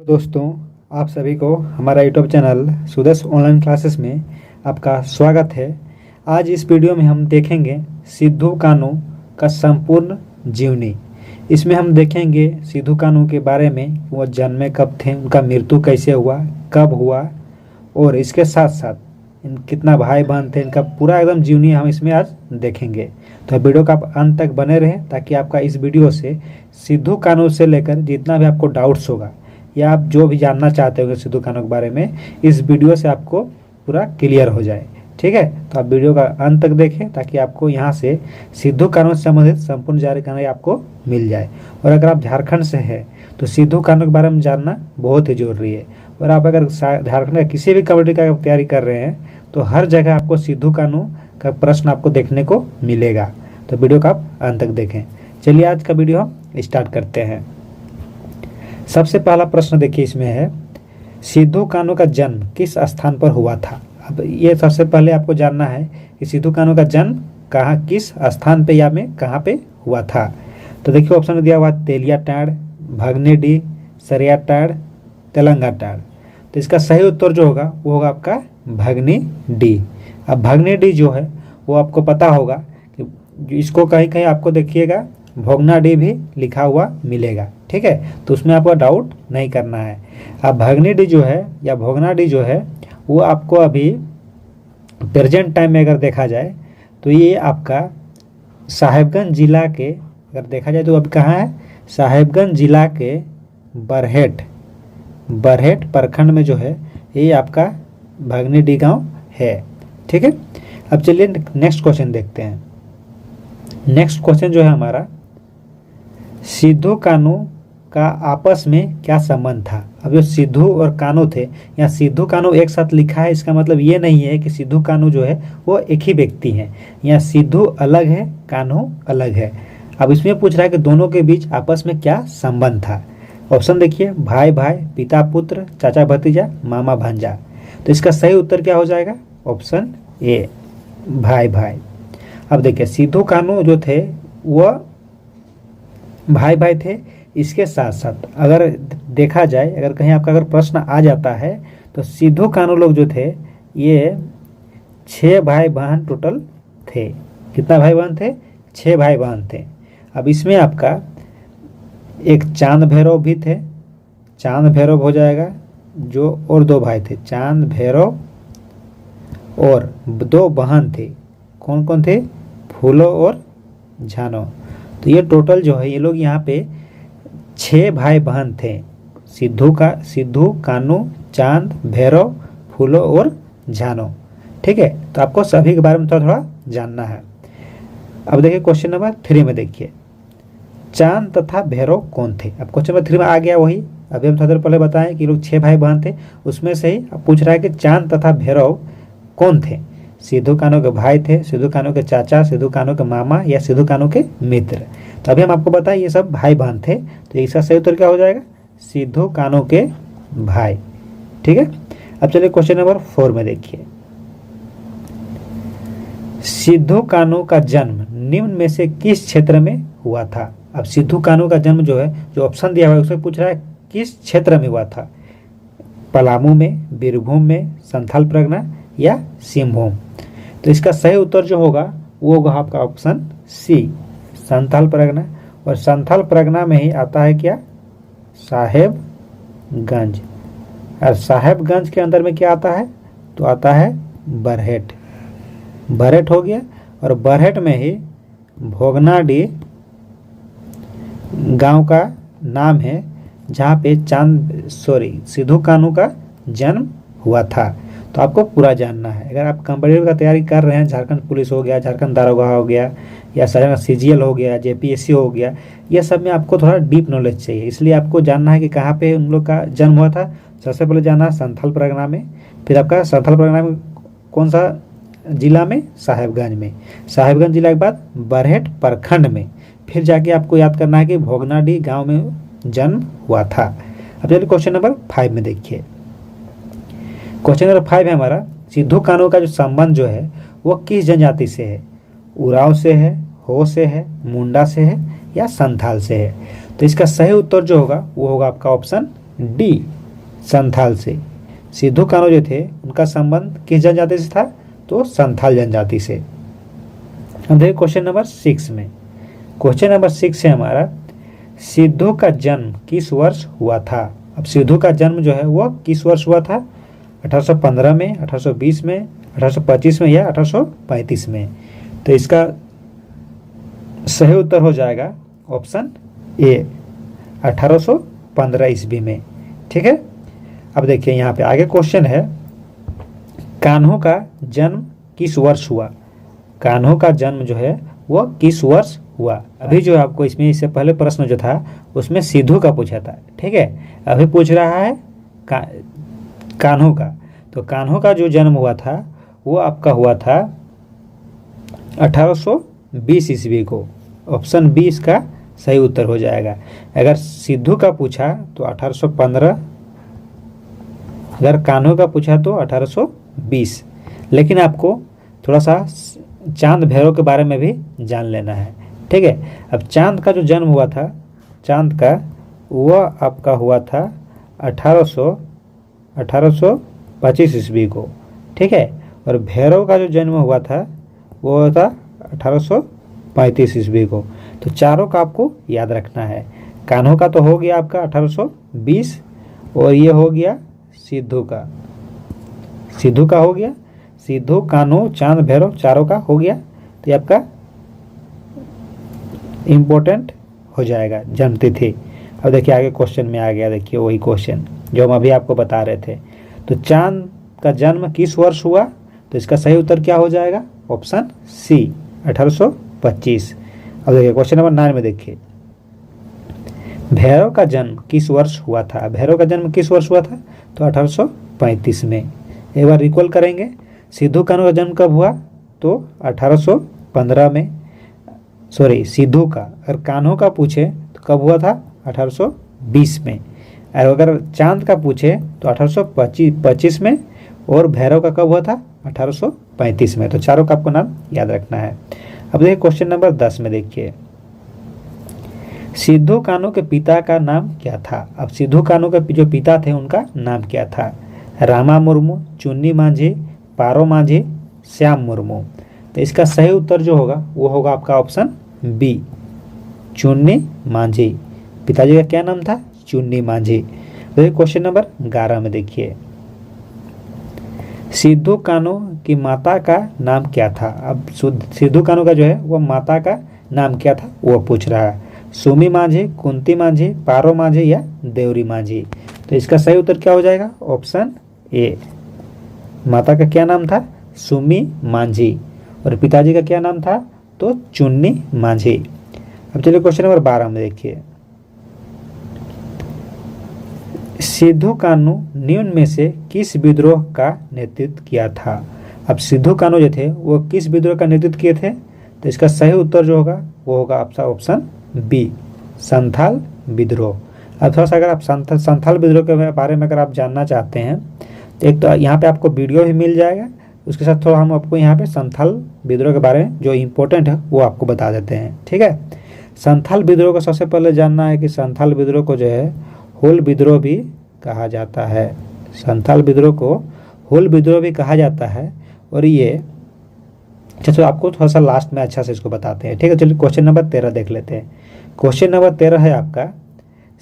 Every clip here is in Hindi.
दोस्तों, आप सभी को हमारा YouTube channel Sudarsh online classes में आपका स्वागत है। आज इस वीडियो में हम देखेंगे सिद्धू कान्हू का संपूर्ण जीवनी। इसमें हम देखेंगे सिद्धू कान्हू के बारे में, वो जन्मे कब थे, उनका मृत्यु कैसे हुआ, कब हुआ, और इसके साथ साथ इन कितना भाई बहन थे, इनका पूरा एकदम जीवनी हम इसमें आज देखेंगे। तो वीडियो का आप अंत तक बने रहें ताकि आपका इस वीडियो से सिद्धू कान्हू से लेकर जितना भी आपको डाउट्स होगा या आप जो भी जानना चाहते हो सिद्धू कान्हू के बारे में, इस वीडियो से आपको पूरा क्लियर हो जाए। ठीक है, तो आप वीडियो का अंत तक देखें ताकि आपको यहाँ से सिद्धू कान्हू से संबंधित संपूर्ण जानकारी आपको मिल जाए। और अगर आप झारखंड से हैं तो सिद्धू कान्हू के बारे में जानना बहुत ही जरूरी है। और आप अगर झारखंड का किसी भी कम्युनिटी का तैयारी कर रहे हैं तो हर जगह आपको सिद्धू कान्हू का प्रश्न आपको देखने को मिलेगा। तो वीडियो का आप अंत तक देखें। चलिए आज का वीडियो हम स्टार्ट करते हैं। सबसे पहला प्रश्न देखिए, इसमें है सिद्धू कान्हू का जन्म किस स्थान पर हुआ था। अब ये सबसे पहले आपको जानना है कि सिद्धू कान्हू का जन्म कहाँ, किस स्थान पे या में कहाँ पे हुआ था। तो देखिए ऑप्शन में दिया हुआ तेलियाटाड़, भगनेडी, सरियाटाड़, तेलंगाटाड़। तो इसका सही उत्तर जो होगा वो होगा आपका भगनीडी। अब भगनीडी जो है वो आपको पता होगा कि इसको कहीं कहीं आपको देखिएगा भोगनाडी भी लिखा हुआ मिलेगा। ठीक है, तो उसमें आपको डाउट नहीं करना है। अब भगनीडी जो है या भोगनाडी जो है वो आपको अभी प्रेजेंट टाइम में अगर देखा जाए तो ये आपका साहेबगंज जिला के, अगर देखा जाए तो अभी कहाँ है, साहेबगंज जिला के बरहेट प्रखंड में जो है ये आपका भगनीडी गांव है। ठीक है, अब चलिए नेक्स्ट क्वेश्चन देखते हैं। नेक्स्ट क्वेश्चन जो है हमारा, सिद्धू कान्हू का आपस में क्या संबंध था। अब जो सिद्धू और कान्हू थे, यहाँ सिद्धू कान्हू एक साथ लिखा है, इसका मतलब ये नहीं है कि सिद्धू कान्हू जो है वो एक ही व्यक्ति हैं। यहाँ सिद्धू अलग है, कान्हू अलग है। अब इसमें पूछ रहा है कि दोनों के बीच आपस में क्या संबंध था। ऑप्शन देखिए, भाई भाई, पिता पुत्र, चाचा भतीजा, मामा भांजा। तो इसका सही उत्तर क्या हो जाएगा, ऑप्शन ए, भाई भाई। अब देखिए सिद्धू कान्हू जो थे वो भाई भाई थे। इसके साथ साथ अगर देखा जाए, अगर कहीं आपका अगर प्रश्न आ जाता है तो सिद्धू कान्हू लोग जो थे ये 6 भाई बहन टोटल थे। कितना भाई बहन थे, 6 भाई बहन थे। अब इसमें आपका एक चांद भैरव भी थे, चांद भैरव हो जाएगा जो, और 2 भाई थे, चांद भैरव, और 2 बहन थे। कौन कौन थे, फूलो और झानो। तो ये टोटल जो है ये लोग यहाँ पे 6 भाई बहन थे। सिद्धू कान्हू, चांद, भैरव, फूलो और झानो। ठीक है, तो आपको सभी के बारे में थोड़ा थोड़ा जानना है। अब देखिए क्वेश्चन नंबर 3 में देखिए, चांद तथा भैरव कौन थे। अब क्वेश्चन नंबर 3 में आ गया वही, अभी हम थोड़ी देर पहले बताएं कि लोग 6 भाई बहन थे, उसमें से ही अब पूछ रहा है कि चांद तथा भैरव कौन थे। सिद्धू कान्हू के भाई थे, सिद्धू कान्हू के चाचा, सिद्धू कान्हू के मामा या सिद्धू कान्हू के मित्र। तो अभी हम आपको बताएं ये सब भाई बहन थे, तो इसका सही उत्तर क्या हो जाएगा, सिद्धू कान्हू के भाई। ठीक है, अब चलिए क्वेश्चन नंबर 4 में देखिए, सिद्धू कान्हू का जन्म निम्न में से किस क्षेत्र में हुआ था। अब सिद्धू कान्हू का जन्म जो है, जो ऑप्शन दिया हुआ है उसमें पूछ रहा है किस क्षेत्र में हुआ था। पलामू में, बीरभूम में, संथाल परगना या सिंहभूम। तो इसका सही उत्तर जो होगा वो होगा आपका ऑप्शन सी, संथाल परगना। और संथाल परगना में ही आता है क्या, साहेबगंज। और साहेबगंज के अंदर में क्या आता है, तो आता है बरहेट। बरहेट हो गया, और बरहेट में ही भोगनाडी गांव का नाम है जहाँ पे सिद्धू कान्हू का जन्म हुआ था। तो आपको पूरा जानना है। अगर आप कॉम्पिटिटिव का तैयारी कर रहे हैं, झारखंड पुलिस हो गया, झारखंड दारोगा हो गया, या सीजीएल हो गया, जेपीएससी हो गया, ये सब में आपको थोड़ा डीप नॉलेज चाहिए। इसलिए आपको जानना है कि कहाँ पे उन लोग का जन्म हुआ था। सबसे पहले जानना है संथाल परगना में, फिर आपका संथाल परगना में कौन सा जिला में, साहेबगंज में, साहेबगंज जिला के बाद बरहेट प्रखंड में, फिर जाके आपको याद करना है कि भोगनाडी गाँव में जन्म हुआ था। अब चलिए क्वेश्चन नंबर 5 में देखिए। क्वेश्चन नंबर 5 है हमारा, सिद्धू कान्हू का जो संबंध जो है वो किस जनजाति से है। उराव से है, हो से है, मुंडा से है या संथाल से है। तो इसका सही उत्तर जो होगा वो होगा आपका ऑप्शन डी संथाल से। सिद्धू कान्हू जो थे उनका संबंध किस जनजाति से था? तो संथाल जनजाति से। अब देखिए क्वेश्चन नंबर 6 में, क्वेश्चन नंबर 6 है हमारा, सिद्धू का जन्म किस वर्ष हुआ था? अब सिद्धू का जन्म जो है वो किस वर्ष हुआ था? 1815 में, 1820 में, 1825 में या 1835 में? तो इसका सही उत्तर हो जाएगा ऑप्शन ए, 1815 ईस्वी में। ठीक है। अब देखिए यहाँ पे आगे क्वेश्चन है, कान्हू का जन्म किस वर्ष हुआ? कान्हू का जन्म जो है वो किस वर्ष हुआ? अभी जो आपको इसमें इससे पहले प्रश्न जो था उसमें सिद्धू का पूछा था। ठीक है, अभी पूछ रहा है कान्हू का। तो कान्हू का जो जन्म हुआ था वो आपका हुआ था 1820 ईस्वी को। ऑप्शन बी इसका सही उत्तर हो जाएगा। अगर सिद्धू का पूछा तो 1815, अगर कान्हू का पूछा तो 1820। लेकिन आपको थोड़ा सा चांद भैरव के बारे में भी जान लेना है। ठीक है। अब चांद का जो जन्म हुआ था, चांद का वो आपका हुआ था 1825 ईस्वी को। ठीक है। और भैरव का जो जन्म हुआ था वो हुआ था 1835 ईस्वी को। तो चारों का आपको याद रखना है। कान्हू का तो हो गया आपका 1820 और ये हो गया सिद्धू का। सिद्धू का हो गया, सिद्धू, कान्हू, चांद, भैरव चारों का हो गया। तो ये आपका इम्पोर्टेंट हो जाएगा जन्म तिथि। अब देखिए आगे क्वेश्चन में आ गया, देखिए वही क्वेश्चन जो हम अभी आपको बता रहे थे। तो चांद का जन्म किस वर्ष हुआ? तो इसका सही उत्तर क्या हो जाएगा? Option C, 1825। अब देखिए क्वेश्चन नंबर 9 में देखिए, भैरव का जन्म किस वर्ष हुआ था? भैरव का जन्म किस वर्ष हुआ था? तो 1835 में। एक बार रिकॉल करेंगे, सिद्धू कान्हू का जन्म कब हुआ? तो 1815 में। सॉरी, सिद्धू का। अगर कान्हू का पूछे तो कब हुआ था? 1820 में। और अगर चांद का पूछे तो 1825 में। और भैरव का कब हुआ था? 1835 में। तो चारों का आपको नाम याद रखना है। अब देखिए क्वेश्चन नंबर 10 में देखिए, सिद्धू कान्हू के पिता का नाम क्या था? अब सिद्धू कान्हू के जो पिता थे उनका नाम क्या था? रामा मुर्मू, चुन्नी माझी, पारो माझी, श्याम मुर्मू। तो इसका सही उत्तर जो होगा वो होगा आपका ऑप्शन बी, चुन्नी माझी। पिताजी का क्या नाम था? चुन्नी माझी। तो क्वेश्चन नंबर 11 में देखिए, सिद्धू कान्हू की माता का नाम क्या था? अब सिद्धू कान्हू का जो है वो माता का नाम क्या था वो पूछ रहा है। सुमी माझी, कुंती माझी, पारो माझी या देवरी माझी। तो इसका सही उत्तर क्या हो जाएगा? ऑप्शन ए, माता का क्या नाम था? सुमी माझी। और पिताजी का क्या नाम था? तो चुन्नी माझी। अब चलिए क्वेश्चन नंबर 12 में देखिए, सिद्धू कान्हू निम्न में से किस विद्रोह का नेतृत्व किया था? अब सिद्धू कान्हू जो थे वो किस विद्रोह का नेतृत्व किए थे? तो इसका सही उत्तर जो होगा वो होगा आपका ऑप्शन बी, संथाल विद्रोह। अब थोड़ा सा अगर आप संथाल विद्रोह के बारे में अगर आप जानना चाहते हैं तो एक तो यहाँ पे आपको वीडियो भी मिल जाएगा, उसके साथ थोड़ा हम आपको यहाँ पे संथाल विद्रोह के बारे में जो इम्पोर्टेंट है वो आपको बता देते हैं। ठीक है। संथाल विद्रोह को सबसे पहले जानना है कि संथाल विद्रोह को जो है हुल विद्रोह भी कहा जाता है। संथाल विद्रोह को हुल विद्रोह भी कहा जाता है। और ये अच्छा, आपको थोड़ा सा लास्ट में अच्छा से इसको बताते हैं। ठीक है। चलिए क्वेश्चन नंबर 13 देख लेते हैं। क्वेश्चन नंबर 13 है आपका,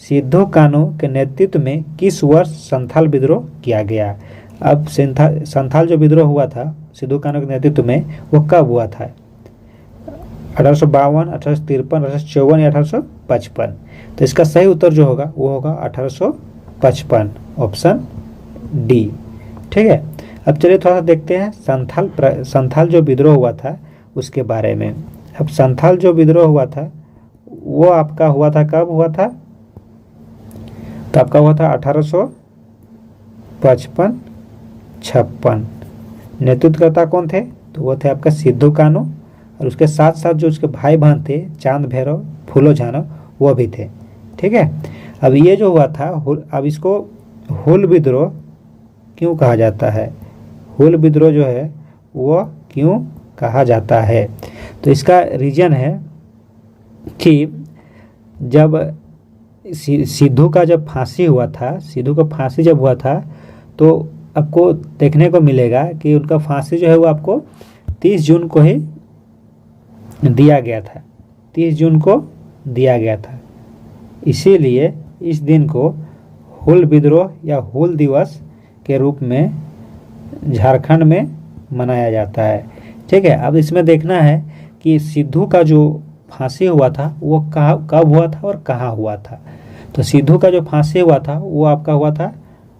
सिद्धू कान्हू के नेतृत्व में किस वर्ष संथाल विद्रोह किया गया? अब संथाल जो विद्रोह हुआ था सिद्धू कान्हू के नेतृत्व में वो कब हुआ था? 1852, 1853, 1854 या 1855? तो इसका सही उत्तर जो होगा वो होगा 1855, ऑप्शन डी। ठीक है। अब चलिए थोड़ा सा देखते हैं संथाल जो विद्रोह हुआ था उसके बारे में। अब संथाल जो विद्रोह हुआ था वो आपका हुआ था, कब हुआ था? तो आपका हुआ था 1855-56। नेतृत्वकर्ता कौन थे? तो वो थे आपका सिद्धू कान्हू। और उसके साथ साथ जो उसके भाई बहन थे चांद भैरव, फूलो झानो, वो भी थे। ठीक है। अब ये जो हुआ था, अब इसको हुल विद्रोह क्यों कहा जाता है? हुल विद्रोह जो है वो क्यों कहा जाता है? तो इसका रीजन है कि जब सिद्धू का जब फांसी हुआ था, सिद्धू का फांसी जब हुआ था तो आपको देखने को मिलेगा कि उनका फांसी जो है वो आपको 30 जून को ही दिया गया था, 30 जून को दिया गया था। इसीलिए इस दिन को हूल विद्रोह या हूल दिवस के रूप में झारखंड में मनाया जाता है। ठीक है, अब इसमें देखना है कि सिद्धू का जो फांसी हुआ था वो कब हुआ था और कहाँ हुआ था। तो सिद्धू का जो फांसी हुआ था वो आपका हुआ था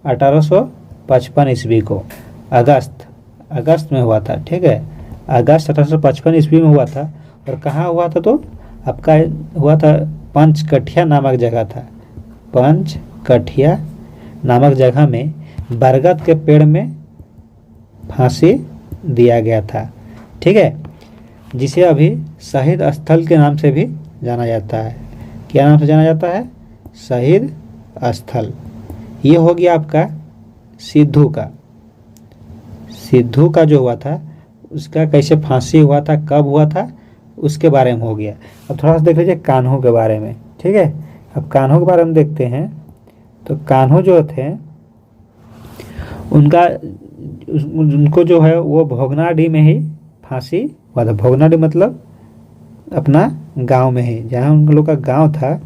1855 ईस्वी को, अगस्त में हुआ था। ठीक है, अगस्त 1855 ईस्वी में हुआ था। और कहाँ हुआ था तो आपका हुआ था पंचकठिया नामक जगह था, पंचकठिया नामक जगह में बरगद के पेड़ में फांसी दिया गया था। ठीक है, जिसे अभी शहीद स्थल के नाम से भी जाना जाता है। क्या नाम से जाना जाता है? शहीद स्थल। ये हो गया आपका सिद्धू का, सिद्धू का जो हुआ था उसका कैसे फांसी हुआ था, कब हुआ था, उसके बारे में हो गया। अब थोड़ा सा देख लीजिए कान्हू के बारे में। ठीक है, अब कान्हू के बारे में देखते हैं। तो कान्हू जो थे उनको जो है वो भोगनाडीह में ही फांसी हुआ था। भोगनाडीह मतलब अपना गांव में ही, जहाँ उन लोग का गांव था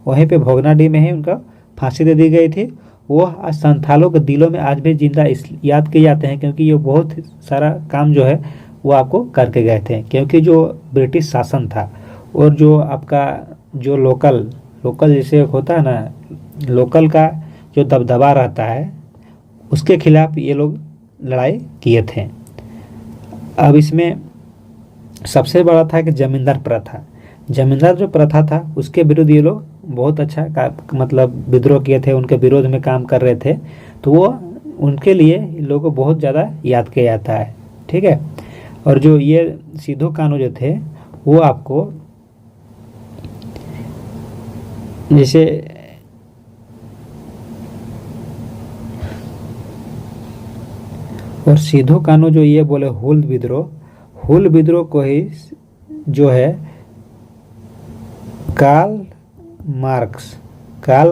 वहीं पे भोगनाडीह में ही उनका फांसी दे दी गई थी। वो संथालों के दिलों में आज भी जिंदा याद किए जाते हैं, क्योंकि ये बहुत सारा काम जो है वो आपको करके गए थे। क्योंकि जो ब्रिटिश शासन था और जो आपका जो लोकल जैसे होता है ना, लोकल का जो दबदबा रहता है उसके खिलाफ ये लोग लड़ाई किए थे। अब इसमें सबसे बड़ा था कि जमींदार प्रथा, जमींदार जो प्रथा था उसके विरुद्ध ये लोग बहुत अच्छा मतलब विद्रोह किए थे, उनके विरोध में काम कर रहे थे। तो वो उनके लिए लोगों को बहुत ज़्यादा याद किया जाता है। ठीक है, और जो ये सिद्धू कान्हू जो थे वो आपको जैसे और सिद्धू कान्हू जो ये बोले हूल विद्रोह को ही जो है कार्ल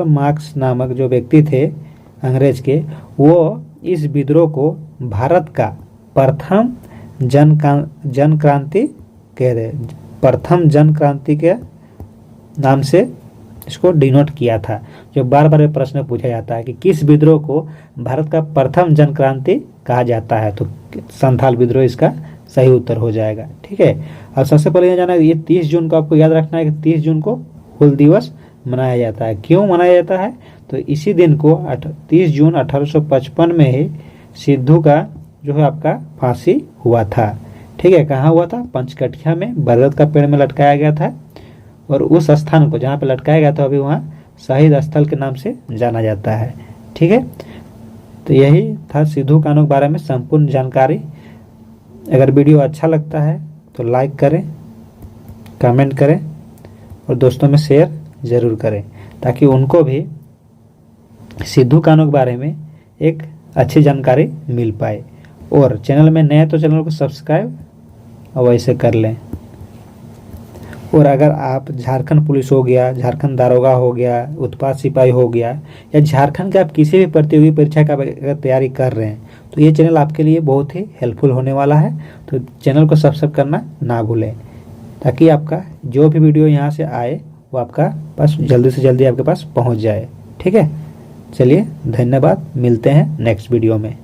मार्क्स नामक जो व्यक्ति थे अंग्रेज के, वो इस विद्रोह को भारत का प्रथम जन क्रांति कह रहे, प्रथम जन क्रांति के नाम से इसको डिनोट किया था। जो बार बार प्रश्न पूछा जाता है कि किस विद्रोह को भारत का प्रथम जन क्रांति कहा जाता है, तो संथाल विद्रोह इसका सही उत्तर हो जाएगा। ठीक है, अब सबसे पहले यह जाना है ये 30 जून को आपको याद रखना है कि 30 जून को हूल दिवस मनाया जाता है। क्यों मनाया जाता है? तो इसी दिन को 30 जून 1855 में ही सिद्धू का जो है आपका फांसी हुआ था। ठीक है, कहाँ हुआ था? पंचकठिया में बरगद का पेड़ में लटकाया गया था। और उस स्थान को जहाँ पे लटकाया गया था अभी वहाँ शहीद स्थल के नाम से जाना जाता है। ठीक है, तो यही था सिद्धू कान्हू के बारे में संपूर्ण जानकारी। अगर वीडियो अच्छा लगता है तो लाइक करें, कमेंट करें और दोस्तों में शेयर ज़रूर करें, ताकि उनको भी सिद्धू कान्हू के बारे में एक अच्छी जानकारी मिल पाए। और चैनल में नए तो चैनल को सब्सक्राइब अवश्य कर लें। और अगर आप झारखंड पुलिस हो गया, झारखंड दारोगा हो गया, उत्पाद सिपाही हो गया, या झारखंड के आप किसी भी प्रतियोगी परीक्षा का अगर तैयारी कर रहे हैं तो ये चैनल आपके लिए बहुत ही हेल्पफुल होने वाला है। तो चैनल को सब्सक्राइब करना ना भूलें, ताकि आपका जो भी वीडियो यहाँ से आए वो आपका पास जल्दी से जल्दी आपके पास पहुँच जाए। ठीक है, चलिए धन्यवाद, मिलते हैं नेक्स्ट वीडियो में।